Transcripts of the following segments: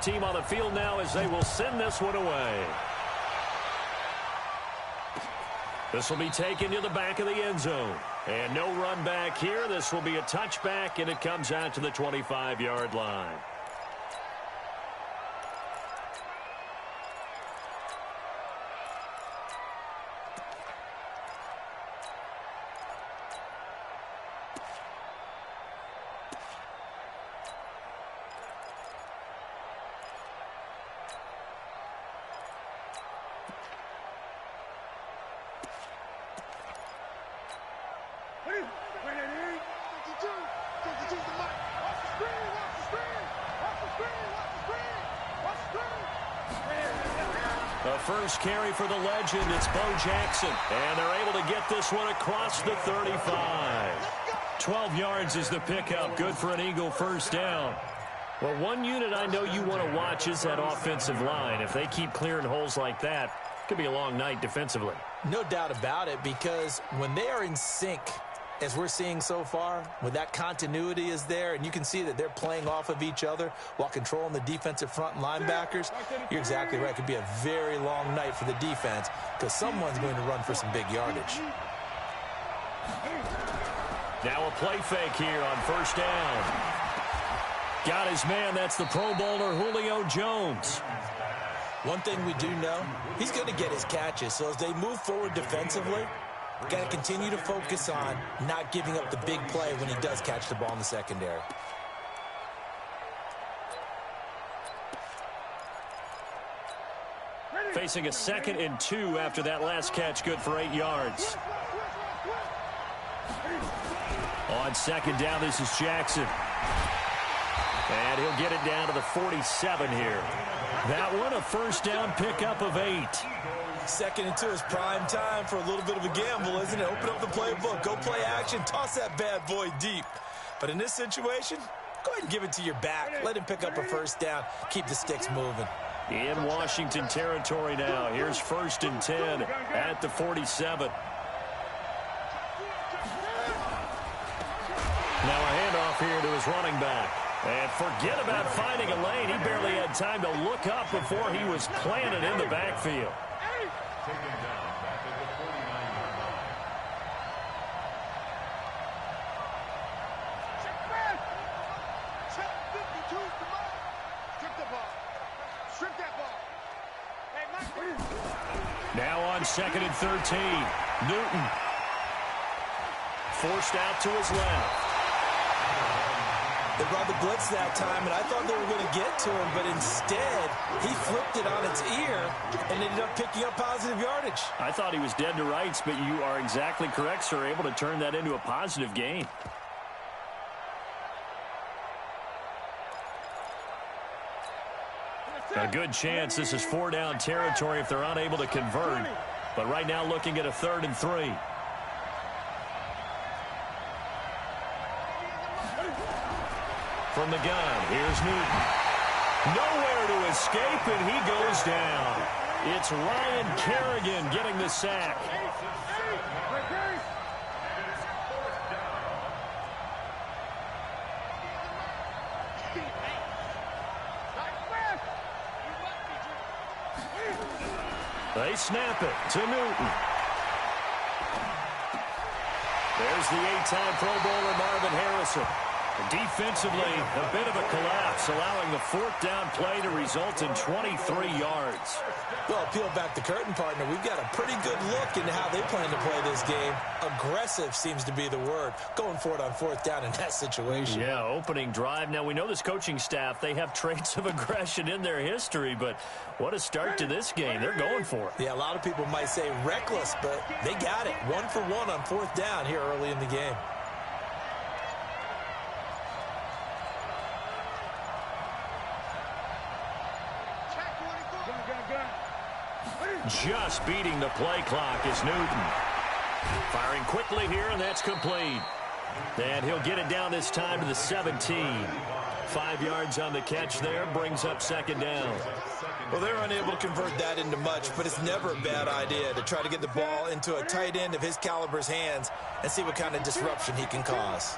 team on the field now as they will send this one away. This will be taken to the back of the end zone. And no run back here. This will be a touchback, and it comes out to the 25-yard line. The first carry for the legend, it's Bo Jackson. And they're able to get this one across the 35. 12 yards is the pickup. Good for an Eagle first down. Well, one unit I know you want to watch is that offensive line. If they keep clearing holes like that, it could be a long night defensively. No doubt about it, because when they are in sync, as we're seeing so far, when that continuity is there, and you can see that they're playing off of each other while controlling the defensive front and linebackers, you're exactly right. It could be a very long night for the defense because someone's going to run for some big yardage. Now a play fake here on first down. Got his man. That's the Pro Bowler Julio Jones. One thing we do know, he's going to get his catches. So as they move forward defensively, got to continue to focus on not giving up the big play when he does catch the ball in the secondary. Facing a 2nd and 2 after that last catch, good for 8 yards. On second down, this is Jackson. And he'll get it down to the 47 here. That one, a first down pickup of 8. 2nd and 2 is prime time for a little bit of a gamble, isn't it? Open up the playbook, go play action, toss that bad boy deep. But in this situation, go ahead and give it to your back. Let him pick up a first down. Keep the sticks moving. In Washington territory now. Here's 1st and 10 at the 47. Now a handoff here to his running back. And forget about finding a lane. He barely had time to look up before he was planted in the backfield. Now on 2nd and 13. Newton. Forced out to his left. They brought the blitz that time, and I thought they were going to get to him, but instead, he flipped it on its ear and ended up picking up positive yardage. I thought he was dead to rights, but you are exactly correct, sir. Able to turn that into a positive gain. A good chance this is 4-down territory if they're unable to convert. But right now looking at a 3rd and 3. From the gun, here's Newton. Nowhere to escape, and he goes down. It's Ryan Kerrigan getting the sack. They snap it to Newton. There's the 8-time Pro Bowler Marvin Harrison. Defensively, a bit of a collapse, allowing the 4th down play to result in 23 yards. Well, peel back the curtain, partner. We've got a pretty good look into how they plan to play this game. Aggressive seems to be the word. Going for it on 4th down in that situation. Yeah, opening drive. Now, we know this coaching staff, they have traits of aggression in their history, but what a start to this game. They're going for it. Yeah, a lot of people might say reckless, but they got it. 1 for 1 on 4th down here early in the game. Just beating the play clock is Newton. Firing quickly here, and that's complete. And he'll get it down this time to the 17. 5 yards on the catch there, brings up 2nd down. Well, they're unable to convert that into much, but it's never a bad idea to try to get the ball into a tight end of his caliber's hands and see what kind of disruption he can cause.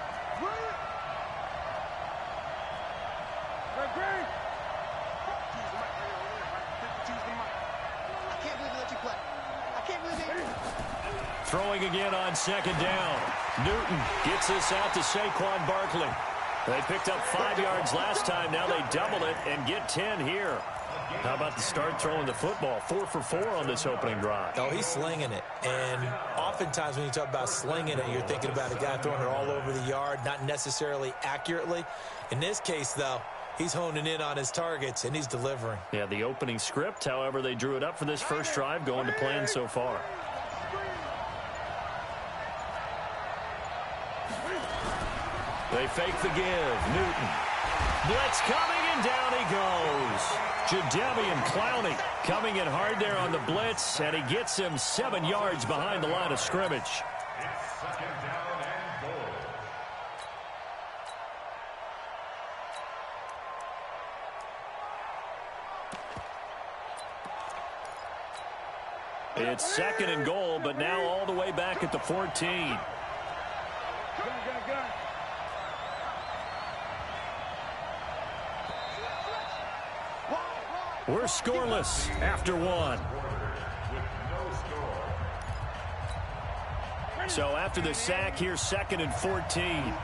Throwing again on second down. Newton gets this out to Saquon Barkley. They picked up 5 yards last time. Now they double it and get 10 here. How about the start throwing the football? 4 for 4 on this opening drive. Oh, he's slinging it. And oftentimes when you talk about slinging it, you're thinking about a guy throwing it all over the yard, not necessarily accurately. In this case, though, he's honing in on his targets, and he's delivering. Yeah, the opening script, however, they drew it up for this first drive, going to plan so far. They fake the give. Newton. Blitz coming, and down he goes. Jadeveon Clowney coming in hard there on the blitz, and he gets him 7 yards behind the line of scrimmage. It's 2nd and goal, but now all the way back at the 14. We're scoreless after 1. So after the sack, here's 2nd and 14.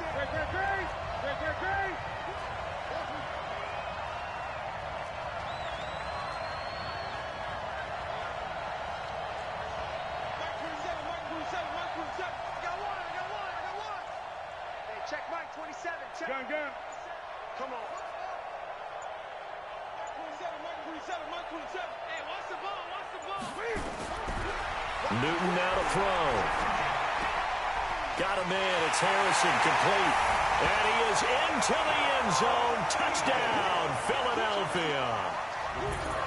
Check Mike 27. Check. Gun. Come on. Hey, watch the ball. Newton now to throw. Got him in. It's Harrison, complete. And he is into the end zone. Touchdown, Philadelphia.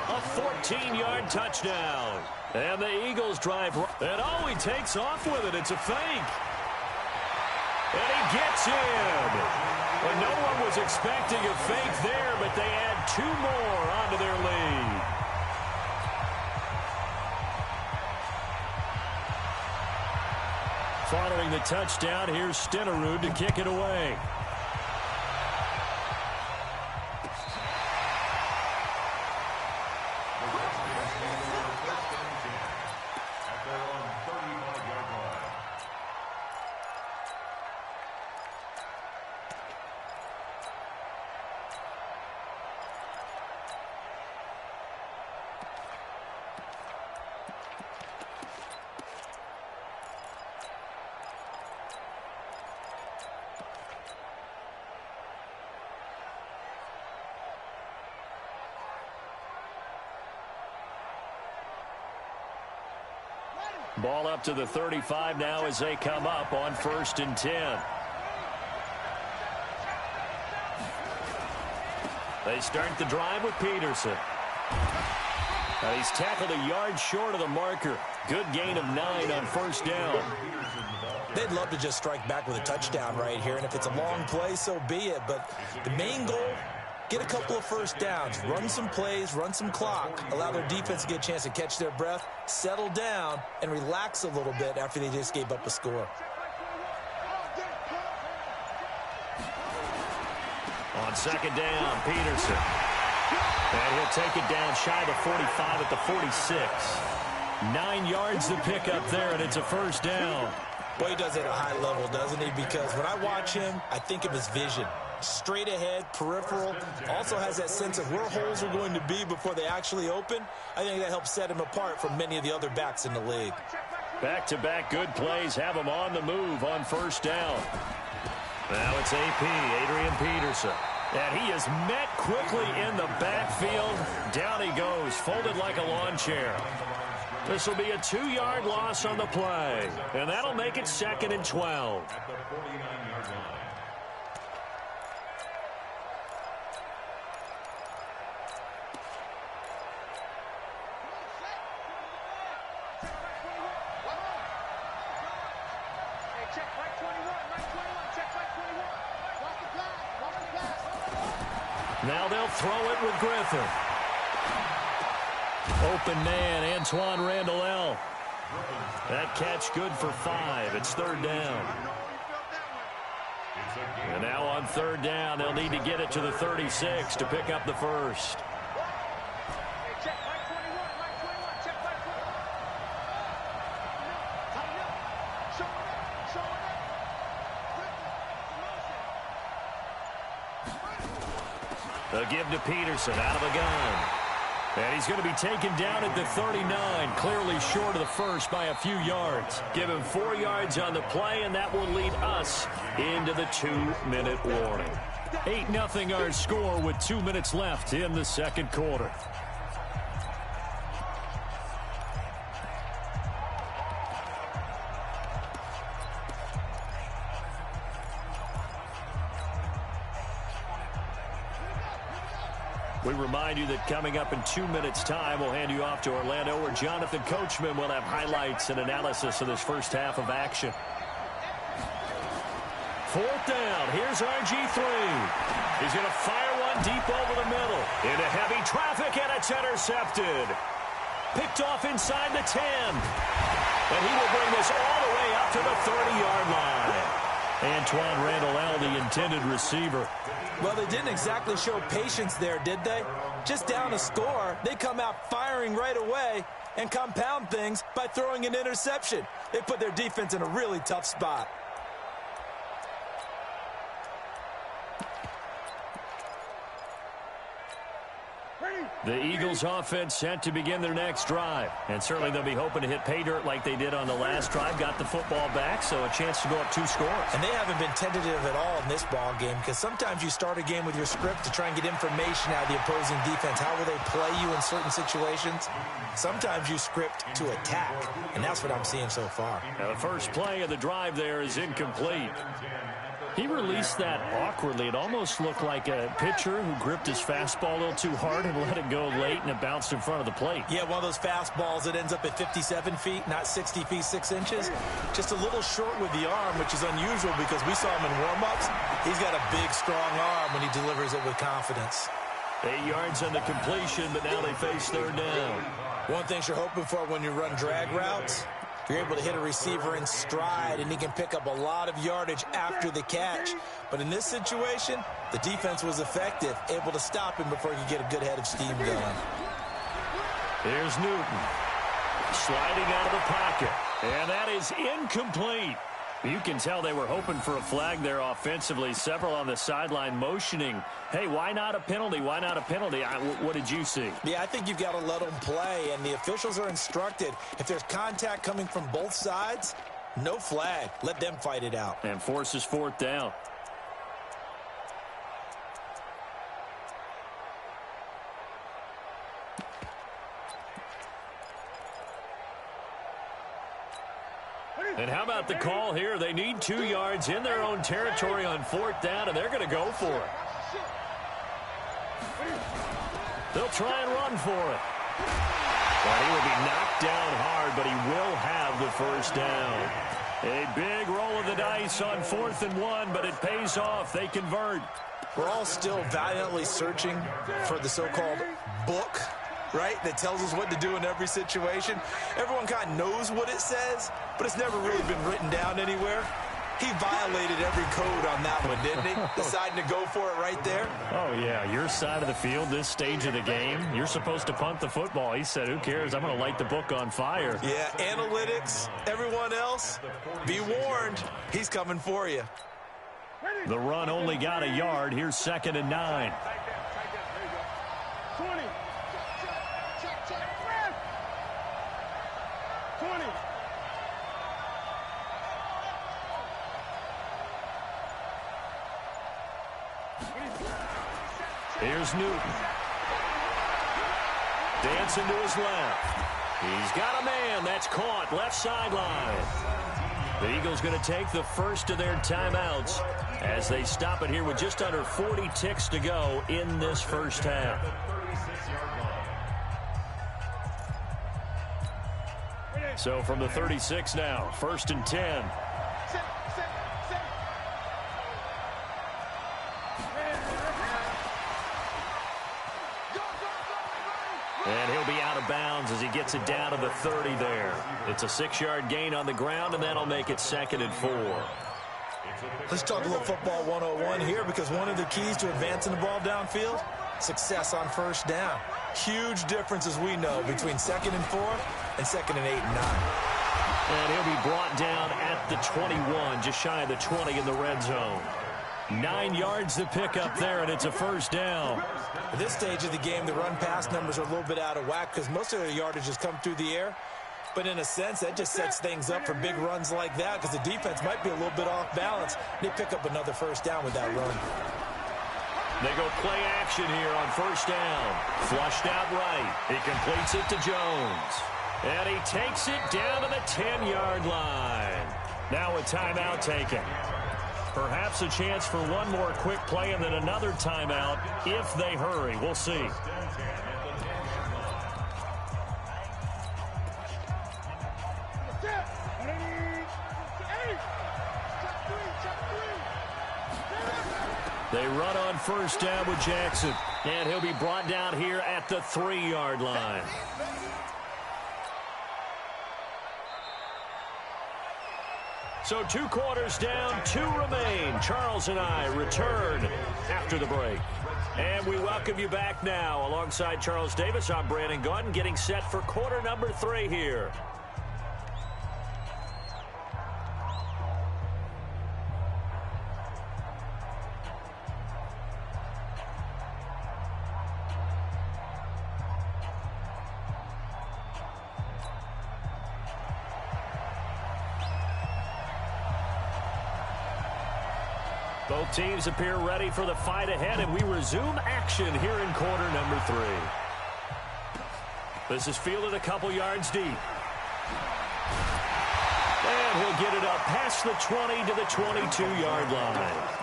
A 14-yard touchdown. And the Eagles drive. And oh, he takes off with it. It's a fake. And he gets in. And no one was expecting a fake there, but they add 2 more onto their lead. Following the touchdown, here's Stenerud to kick it away. Ball up to the 35 now as they come up on 1st and 10. They start the drive with Peterson. Now he's tackled a yard short of the marker. Good gain of 9 on 1st down. They'd love to just strike back with a touchdown right here, and if it's a long play, so be it. But the main goal, get a couple of first downs, run some plays, run some clock, allow their defense to get a chance to catch their breath, settle down, and relax a little bit after they just gave up a score. On 2nd down, Peterson. And he'll take it down shy of the 45 at the 46. 9 yards to pick up there, and it's a 1st down. Well, he does it at a high level, doesn't he? Because when I watch him, I think of his vision. Straight ahead, peripheral, also has that sense of where holes are going to be before they actually open. I think that helps set him apart from many of the other backs in the league. Back-to-back good plays have him on the move on 1st down. Now it's AP, Adrian Peterson. And he is met quickly in the backfield. Down he goes, folded like a lawn chair. This will be a 2-yard loss on the play. And that'll make it 2nd and 12. At the 49-yard line. Now they'll throw it with Griffin. Open man, Antoine Randall. That catch good for 5. It's 3rd down. And now on 3rd down, they'll need to get it to the 36 to pick up the first. A give to Peterson out of the gun. And he's going to be taken down at the 39, clearly short of the first by a few yards. Give him 4 yards on the play, and that will lead us into the 2-minute warning. 8-0 our score with 2 minutes left in the second quarter. We remind you that coming up in 2 minutes' time, we'll hand you off to Orlando, where Jonathan Coachman will have highlights and analysis of this first half of action. 4th down. Here's RG3. He's going to fire one deep over the middle. Into heavy traffic, and it's intercepted. Picked off inside the 10. And he will bring this all the way up to the 30-yard line. Antoine Randall, the intended receiver. Well, they didn't exactly show patience there, did they? Just down a score, they come out firing right away and compound things by throwing an interception. They put their defense in a really tough spot. The Eagles offense set to begin their next drive. And certainly they'll be hoping to hit pay dirt like they did on the last drive. Got the football back, so a chance to go up 2 scores. And they haven't been tentative at all in this ball game, because sometimes you start a game with your script to try and get information out of the opposing defense. How will they play you in certain situations? Sometimes you script to attack, and that's what I'm seeing so far. Now, the first play of the drive there is incomplete. He released that awkwardly. It almost looked like a pitcher who gripped his fastball a little too hard and let it go late, and it bounced in front of the plate. Yeah, one of those fastballs that ends up at 57 feet, not 60 feet, 6 inches. Just a little short with the arm, which is unusual because we saw him in warm-ups. He's got a big, strong arm when he delivers it with confidence. 8 yards on the completion, but now they face 3rd down. One thing you're hoping for when you run drag routes, you're able to hit a receiver in stride, and he can pick up a lot of yardage after the catch. But in this situation, the defense was effective, able to stop him before he could get a good head of steam going. Here's Newton, sliding out of the pocket, and that is incomplete. You can tell they were hoping for a flag there offensively. Several on the sideline motioning, hey, why not a penalty? Why not a penalty? What did you see? Yeah, I think you've got to let them play, and the officials are instructed. If there's contact coming from both sides, no flag. Let them fight it out. And forces 4th down. And how about the call here? They need 2 yards in their own territory on 4th down, and they're going to go for it. They'll try and run for it. Well, he will be knocked down hard, but he will have the 1st down. A big roll of the dice on 4th and 1, but it pays off. They convert. We're all still valiantly searching for the so-called book, right, that tells us what to do in every situation. Everyone kind of knows what it says, but it's never really been written down anywhere. He violated every code on that one, didn't he? Deciding to go for it right there. Oh, yeah, your side of the field, this stage of the game, you're supposed to punt the football. He said, who cares? I'm going to light the book on fire. Yeah, analytics, everyone else, be warned, he's coming for you. The run only got a yard. Here's 2nd and 9. 20. 20. Here's Newton. Dancing to his left. He's got a man. That's caught. Left sideline. The Eagles going to take the first of their timeouts as they stop it here with just under 40 ticks to go in this first half. So from the 36 now, 1st and 10. And he'll be out of bounds as he gets it down to the 30 there. It's a 6-yard gain on the ground, and that'll make it 2nd and 4. Let's talk a little football 101 here, because one of the keys to advancing the ball downfield, success on 1st down. Huge difference, as we know, between 2nd and 4 and 2nd and 8 and 9. And he'll be brought down at the 21, just shy of the 20 in the red zone. 9 yards to pick up there, and it's a first down. At this stage of the game, the run-pass numbers are a little bit out of whack because most of their yardage has come through the air. But in a sense, that just sets things up for big runs like that because the defense might be a little bit off balance. They pick up another first down with that run. They go play action here on first down. Flushed out right. He completes it to Jones. And he takes it down to the 10-yard line. Now a timeout taken. Perhaps a chance for one more quick play and then another timeout if they hurry. We'll see. They run on first down with Jackson. And he'll be brought down here at the 3-yard line. So 2 quarters down, 2 remain. Charles and I return after the break. And we welcome you back now. Alongside Charles Davis, I'm Brandon Gaudin, getting set for quarter number 3 here. Both teams appear ready for the fight ahead, and we resume action here in quarter number 3. This is fielded a couple yards deep. And he'll get it up past the 20 to the 22-yard line.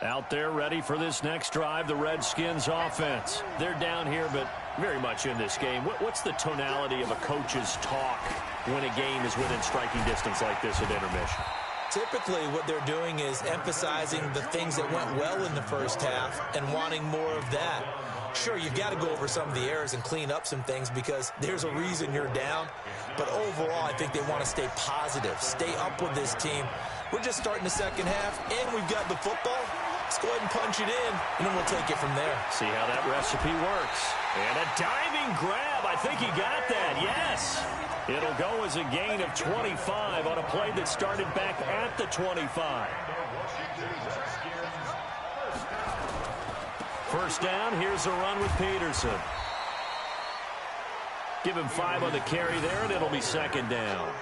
Out there ready for this next drive, the Redskins offense. They're down here, but very much in this game. What's the tonality of a coach's talk when a game is within striking distance like this at intermission? Typically, what they're doing is emphasizing the things that went well in the first half and wanting more of that. Sure, you've got to go over some of the errors and clean up some things because there's a reason you're down. But overall, I think they want to stay positive, stay up with this team. We're just starting the second half, and we've got the football. Let's go ahead and punch it in, and then we'll take it from there. See how that recipe works. And a diving grab. I think he got that. Yes. It'll go as a gain of 25 on a play that started back at the 25. First down. Here's a run with Peterson. Give him 5 on the carry there, and it'll be second down.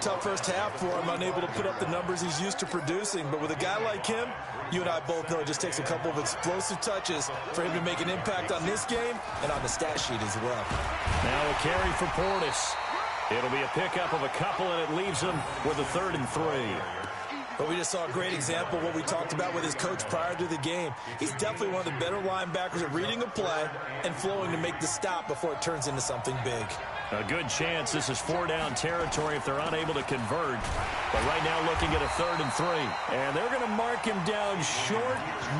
Tough first half for him, unable to put up the numbers he's used to producing. But with a guy like him, you and I both know it just takes a couple of explosive touches for him to make an impact on this game and on the stat sheet as well. Now a carry for Portis. It'll be a pickup of a couple, and it leaves him with a 3rd and 3. But we just saw a great example of what we talked about with his coach prior to the game. He's definitely one of the better linebackers at reading a play and flowing to make the stop before it turns into something big. A good chance this is 4-down territory if they're unable to convert. But right now looking at a 3rd and 3. And they're going to mark him down short,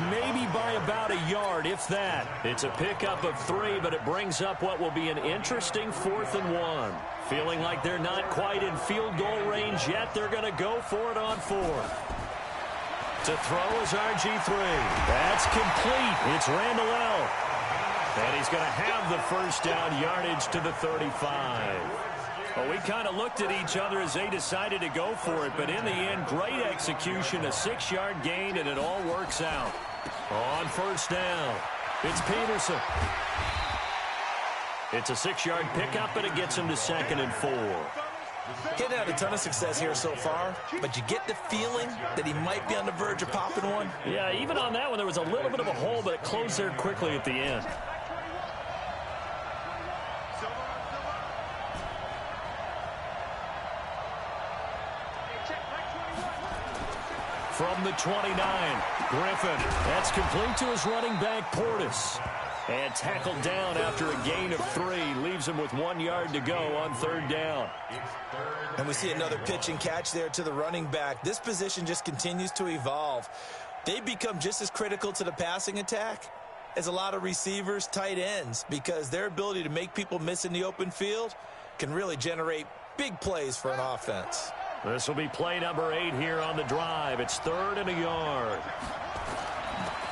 maybe by about a yard, if that. It's a pickup of 3, but it brings up what will be an interesting 4th and 1. Feeling like they're not quite in field goal range yet, they're going to go for it on 4th. To throw is RG3. That's complete. It's Randall L. And he's going to have the first down yardage to the 35. Well, we kind of looked at each other as they decided to go for it, but in the end, great execution, a 6-yard gain, and it all works out. On first down, it's Peterson. It's a 6-yard pickup, and it gets him to 2nd and 4. Getting had a ton of success here so far, but you get the feeling that he might be on the verge of popping one. Yeah, even on that one, there was a little bit of a hole, but it closed there quickly at the end. From the 29, Griffin. That's complete to his running back, Portis. And tackled down after a gain of 3. Leaves him with 1 yard to go on 3rd down. And we see another pitch and catch there to the running back. This position just continues to evolve. They become just as critical to the passing attack as a lot of receivers, tight ends, because their ability to make people miss in the open field can really generate big plays for an offense. This will be play number 8 here on the drive. It's 3rd and a yard.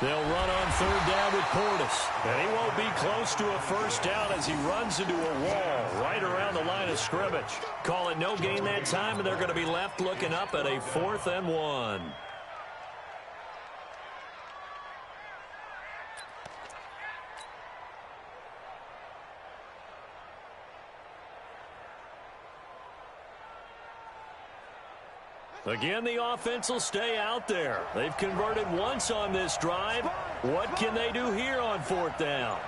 They'll run on 3rd down with Portis. And he won't be close to a first down as he runs into a wall right around the line of scrimmage. Call it no gain that time, and they're going to be left looking up at a 4th and 1. Again, the offense will stay out there. They've converted once on this drive. What can they do here on 4th down?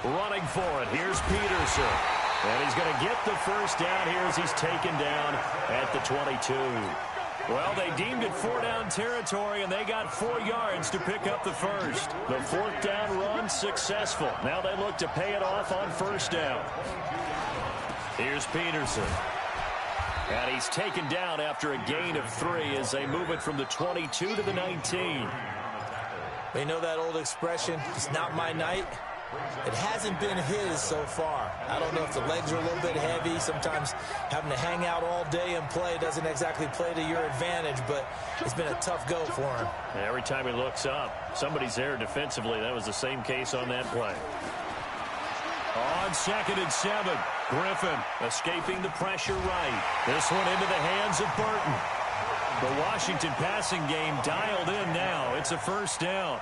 Running for it. Here's Peterson. And he's going to get the first down here as he's taken down at the 22. Well, they deemed it 4-down territory, and they got 4 yards to pick up the first. The 4th down run successful. Now they look to pay it off on 1st down. Here's Peterson. And he's taken down after a gain of 3 as they move it from the 22 to the 19. You know that old expression, it's not my night? It hasn't been his so far. I don't know if the legs are a little bit heavy. Sometimes having to hang out all day and play doesn't exactly play to your advantage, but it's been a tough go for him. Every time he looks up, somebody's there defensively. That was the same case on that play. On 2nd and 7, Griffin escaping the pressure right. This one into the hands of Burton. The Washington passing game dialed in now. It's a first down.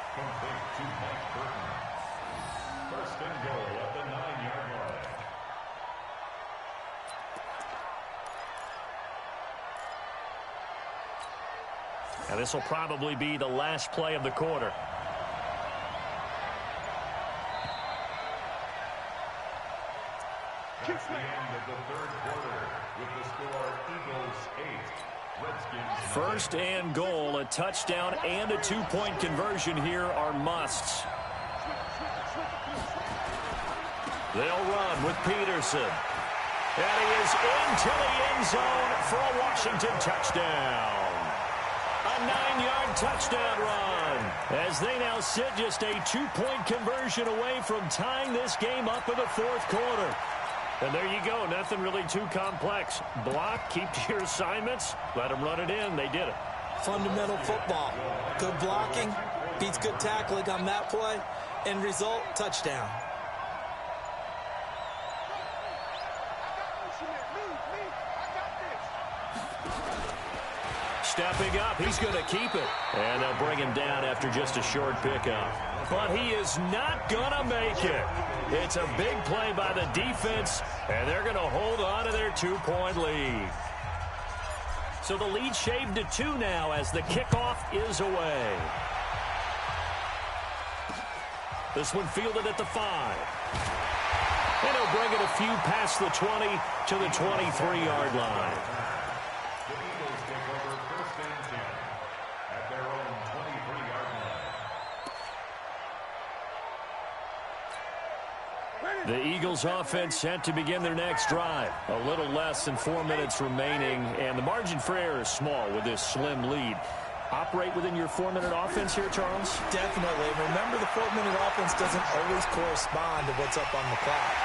And this will probably be the last play of the quarter. That's the end of the 3rd quarter with the score Eagles 8, Redskins 1st and goal, a touchdown and a 2-point conversion here are musts. They'll run with Peterson. And he is into the end zone for a Washington touchdown. A 9-yard touchdown run as they now sit just a 2-point conversion away from tying this game up in the 4th quarter. And there you go. Nothing really too complex. Block, keep to your assignments, let them run it in. They did it. Fundamental football. Good blocking beats good tackling on that play. End result, touchdown. Stepping up, he's going to keep it. And they'll bring him down after just a short pickup. But he is not going to make it. It's a big play by the defense, and they're going to hold on to their 2-point lead. So the lead shaved to 2 now as the kickoff is away. This one fielded at the 5. And he'll bring it a few past the 20 to the 23-yard line. The Eagles offense set to begin their next drive. A little less than 4 minutes remaining, and the margin for error is small with this slim lead. Operate within your 4-minute offense here, Charles? Definitely. Remember, the 4-minute offense doesn't always correspond to what's up on the clock.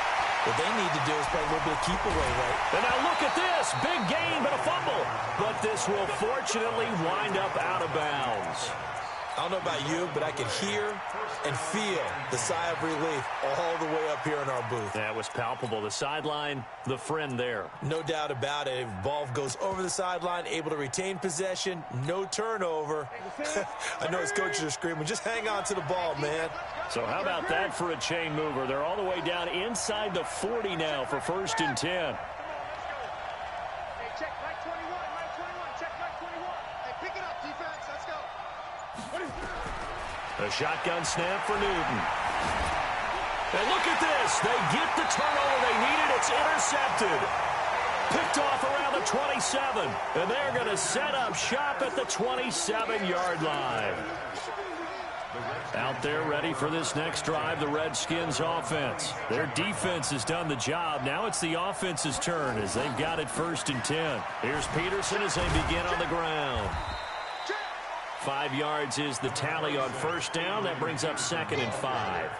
What they need to do is play a little bit of keep away, right? And now look at this. Big gain, but a fumble. But this will fortunately wind up out of bounds. I don't know about you, but I can hear and feel the sigh of relief all the way up here in our booth. That was palpable. The sideline, the friend there. No doubt about it. Ball goes over the sideline, able to retain possession, no turnover. I know his coaches are screaming, just hang on to the ball, man. So how about that for a chain mover? They're all the way down inside the 40 now for 1st and 10. A shotgun snap for Newton. And look at this. They get the turnover they needed. It's intercepted. Picked off around the 27. And they're going to set up shop at the 27-yard line. Out there ready for this next drive, the Redskins offense. Their defense has done the job. Now it's the offense's turn as they've got it 1st and 10. Here's Peterson as they begin on the ground. 5 yards is the tally on first down. That brings up 2nd and 5.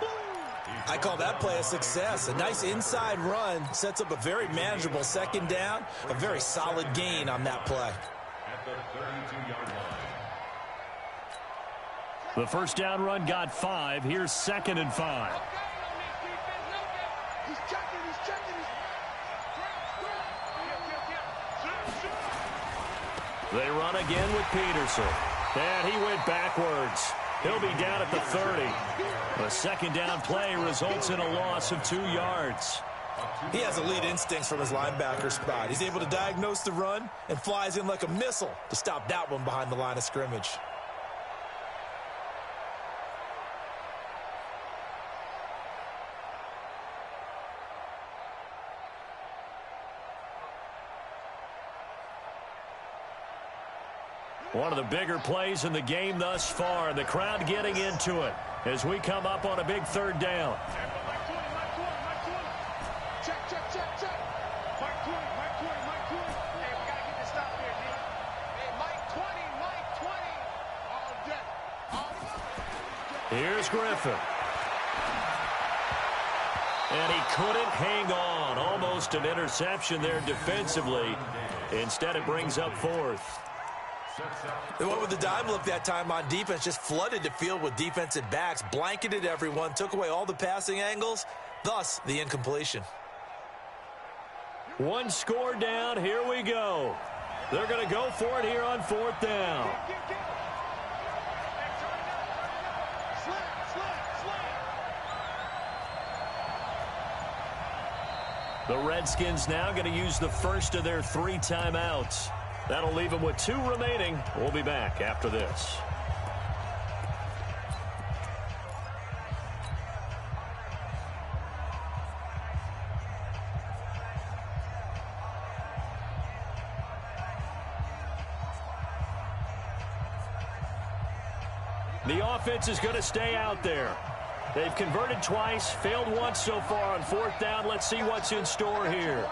I call that play a success. A nice inside run sets up a very manageable 2nd down. A very solid gain on that play. At the 32-yard line. The first down run got 5. Here's 2nd and 5. He's checking, he's checking. They run again with Peterson. And he went backwards. He'll be down at the 30. The 2nd down play results in a loss of 2 yards. He has elite instincts from his linebacker spot. He's able to diagnose the run and flies in like a missile to stop that one behind the line of scrimmage. One of the bigger plays in the game thus far. The crowd getting into it as we come up on a big 3rd down. Check, check, check, check. Mike 20, Mike 20, Mike 20. Hey, we got to get this stop here, D. Hey, Mike 20, Mike 20. All day. Here's Griffin. And he couldn't hang on. Almost an interception there defensively. Instead, it brings up 4th. They went with the dime look that time on defense, just flooded the field with defensive backs, blanketed everyone, took away all the passing angles, thus the incompletion. 1 score down. Here we go. They're going to go for it here on 4th down. The Redskins now going to use the first of their 3 timeouts. That'll leave them with 2 remaining. We'll be back after this. The offense is going to stay out there. They've converted twice, failed once so far on 4th down. Let's see what's in store here.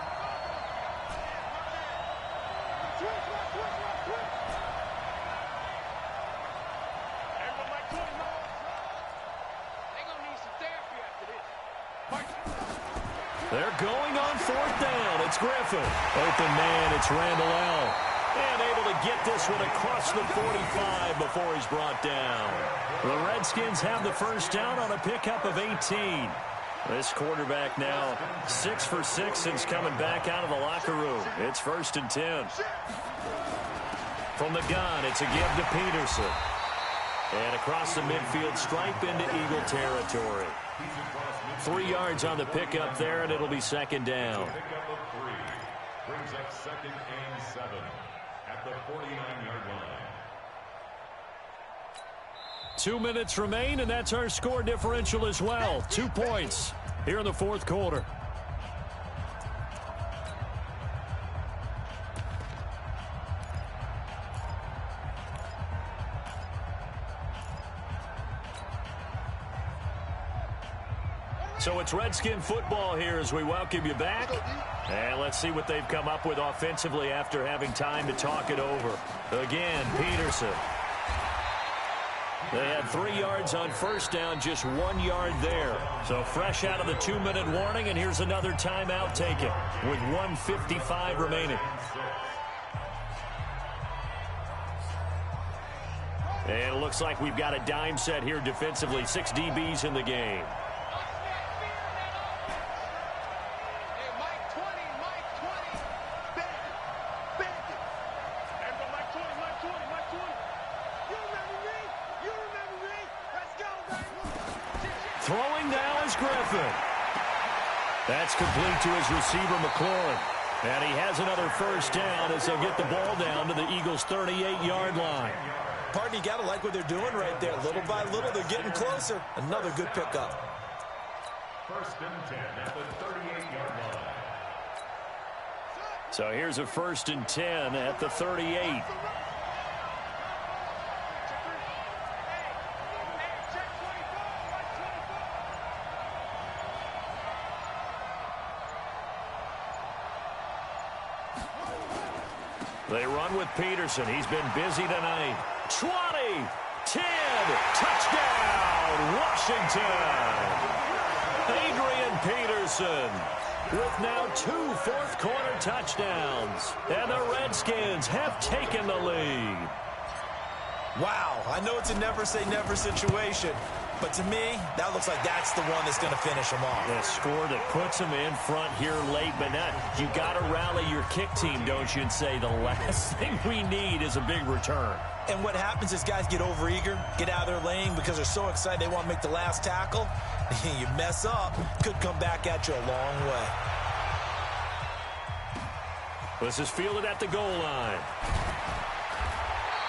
They're going on 4th down. It's Griffin. Open man, it's Randall L. And able to get this one across the 45 before he's brought down. The Redskins have the first down on a pickup of 18. This quarterback now 6 for 6 since coming back out of the locker room. It's 1st and 10. From the gun, it's a give to Peterson. And across the midfield stripe into Eagle territory. 3 yards on the pickup there, and it'll be 2nd down. Pickup of 3 brings up 2nd and 7 at the 49-yard line. 2 minutes remain, and that's our score differential as well. 2 points here in the 4th quarter. So it's Redskin football here as we welcome you back. And let's see what they've come up with offensively after having time to talk it over. Again, Peterson. They had 3 yards on first down, just 1 yard there. So fresh out of the 2-minute warning, and here's another timeout taken with 1:55 remaining. And it looks like we've got a dime set here defensively. 6 DBs in the game. Throwing now is Griffin. That's complete to his receiver, McLaurin. And he has another first down as they'll get the ball down to the Eagles' 38-yard line. Pardon, you got to like what they're doing right there. Little by little, they're getting closer. Another good pickup. 1st and 10 at the 38-yard line. So here's a 1st and 10 at the 38. They run with Peterson. He's been busy tonight. 20, 10, touchdown, Washington. Adrian Peterson with now 2 fourth-quarter touchdowns. And the Redskins have taken the lead. Wow, I know it's a never-say-never situation, but to me, that looks like that's the one that's going to finish them off. A score that puts them in front here late, but not. You got to rally your kick team, don't you, and say the last thing we need is a big return. And what happens is guys get overeager, get out of their lane because they're so excited they want to make the last tackle. You mess up, could come back at you a long way. This is fielded at the goal line.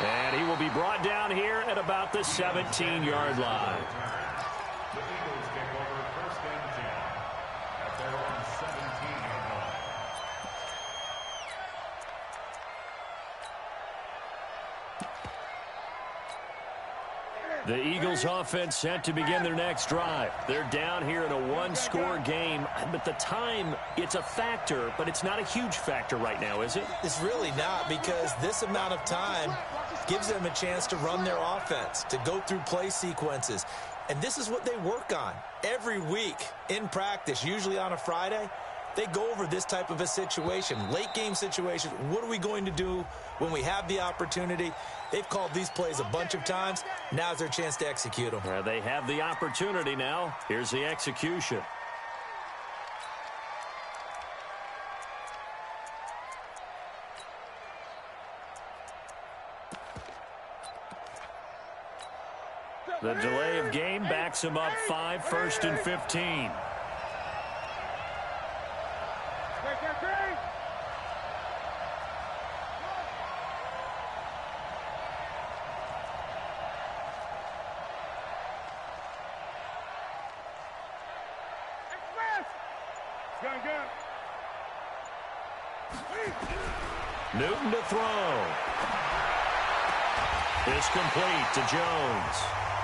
And he will be brought down here at about the 17-yard line. The Eagles take over first and 10 at their own 17-yard line. The Eagles offense set to begin their next drive. They're down here in a one-score game, but the time, it's a factor, but it's not a huge factor right now, is it? It's really not, because this amount of time gives them a chance to run their offense, to go through play sequences. And this is what they work on every week in practice, usually on a Friday. They go over this type of a situation, late-game situation. What are we going to do when we have the opportunity? They've called these plays a bunch of times. Now's their chance to execute them. They have the opportunity now. Here's the execution. The delay of game backs him up 5, 1st and 15. Newton to throw. It's complete to Jones.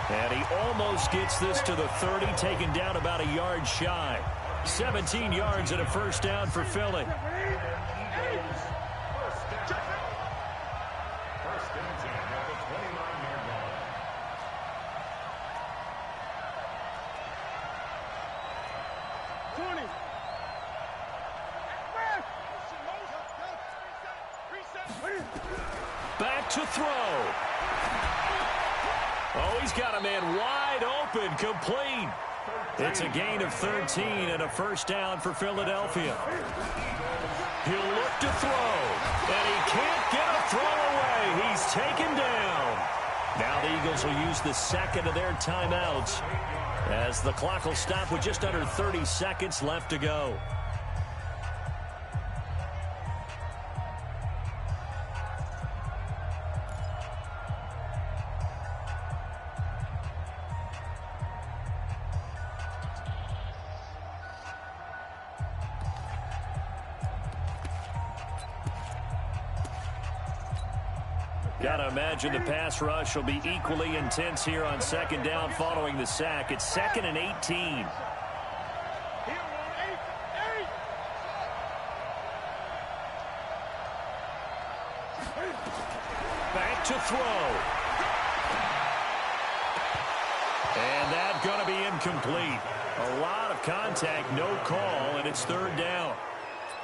And he almost gets this to the 30, taken down about a yard shy. 17 yards and a first down for Philly. First and 10 at the 29-yard line. Back to throw. Oh, he's got a man wide open, complete. It's a gain of 13 and a first down for Philadelphia. He'll look to throw, and he can't get a throw away. He's taken down. Now the Eagles will use the second of their timeouts as the clock will stop with just under 30 seconds left to go. Gotta imagine the pass rush will be equally intense here on second down following the sack. It's 2nd and 18. Back to throw. And that's going to be incomplete. A lot of contact, no call, and it's 3rd down.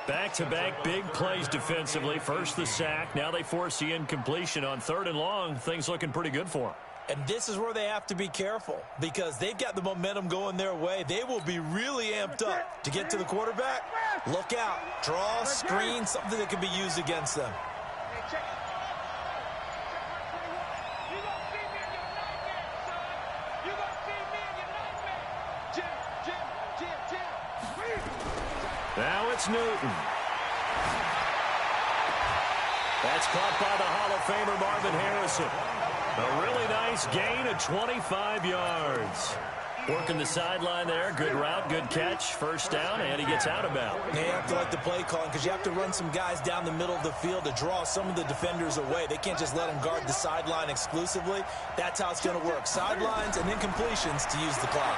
Back-to-back big plays defensively. First the sack. Now they force the incompletion on 3rd and long. Things looking pretty good for them. And this is where they have to be careful because they've got the momentum going their way. They will be really amped up to get to the quarterback. Look out. Draw, screen, something that can be used against them. Now it's Newton. That's caught by the Hall of Famer Marvin Harrison. A really nice gain of 25 yards. Working the sideline there. Good route, good catch. First down, and he gets out of bounds. They have to like the play calling because you have to run some guys down the middle of the field to draw some of the defenders away. They can't just let them guard the sideline exclusively. That's how it's going to work. Sidelines and incompletions to use the clock.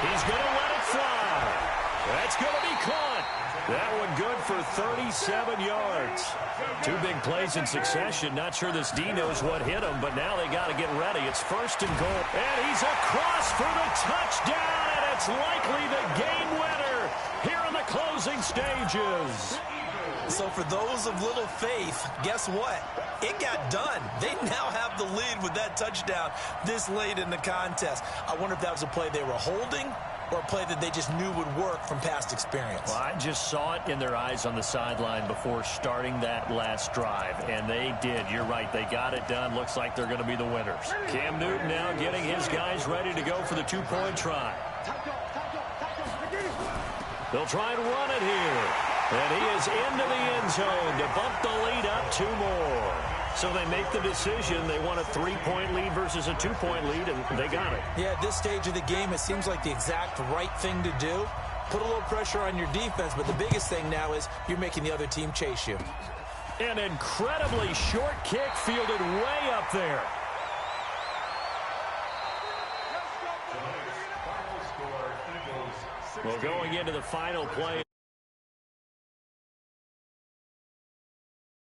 He's going to let it fly. That's going to be caught. That one good for 37 yards. 2 big plays in succession. Not sure this D knows what hit him, but now they got to get ready. It's 1st and goal. And he's across for the touchdown, and it's likely the game winner here in the closing stages. So for those of little faith, guess what? It got done. They now have the lead with that touchdown this late in the contest. I wonder if that was a play they were holding or a play that they just knew would work from past experience. Well, I just saw it in their eyes on the sideline before starting that last drive, and they did. You're right. They got it done. Looks like they're going to be the winners. Cam Newton now getting his guys ready to go for the 2-point try. They'll try and run it here. And he is into the end zone to bump the lead up 2 more. So they make the decision. They want a 3-point lead versus a 2-point lead, and they got it. Yeah, at this stage of the game, it seems like the exact right thing to do. Put a little pressure on your defense, but the biggest thing now is you're making the other team chase you. An incredibly short kick fielded way up there. Well, going into the final play